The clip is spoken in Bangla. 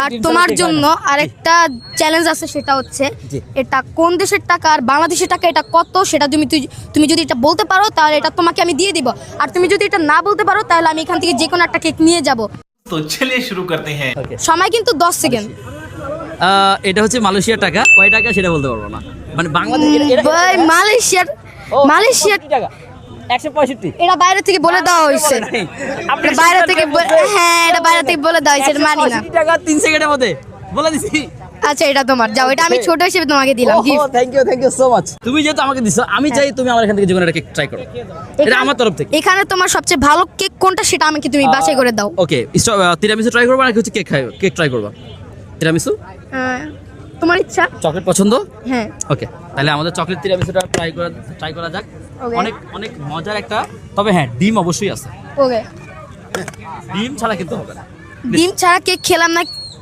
আর তোমার জন্য আরেকটা চ্যালেঞ্জ আছে, সেটা হচ্ছে এটা কোন দেশের টাকা আর বাংলাদেশের টাকা এটা কত সেটা তুমি যদি এটা বলতে পারো তাহলে এটা তোমাকে আমি দিয়ে দিব, আর তুমি যদি এটা না বলতে পারো তাহলে আমি এখান থেকে যে কোনো একটা কেক নিয়ে যাব। তো চলিয়ে শুরু করতে হ্যাঁ। সময় কিন্তু 10 সেকেন্ড। এটা হচ্ছে মালয়েশিয়ার টাকা, কয় টাকা সেটা বলতে পারবো না, মানে বাংলাদেশ ভাই মালয়েশিয়ার টাকা 165। এটা বাইরে থেকে বলে দেওয়া হয়েছে, এটা বাইরে থেকে হ্যাঁ এটা বাইরে থেকে বলে দেওয়া হয়েছে, মানি না। টাকা 3 সেকেন্ডের মধ্যে বলে দিছি। আচ্ছা এটা তোমার, যাও, এটা আমি ছোট হিসেবে তোমাকে দিলাম gift. Thank you so much. তুমি যেহেতু আমাকে দিছো, আমি চাই তুমি আমার এখান থেকে যে কোনো একটা কেক ট্রাই করো, এটা আমার তরফ থেকে। এখানে তোমার সবচেয়ে ভালো কেক কোনটা সেটা আমাকে তুমি বাছাই করে দাও। ওকে, তিরামিসু ট্রাই করবা নাকি হচ্ছে কেক ট্রাই করবা? তিরামিসু তোমার ইচ্ছা। চকলেট পছন্দ? হ্যাঁ ওকে, তাহলে আমাদের চকলেট তিরামিসুটা ট্রাই করা যাক। অনেক অনেক মজার একটা, তবে হ্যাঁ ডিম অবশ্যই আছে, ওকে। ডিম ছাড়া কিন্তু হবে না। ডিম ছাড়া কেক খেলাম না,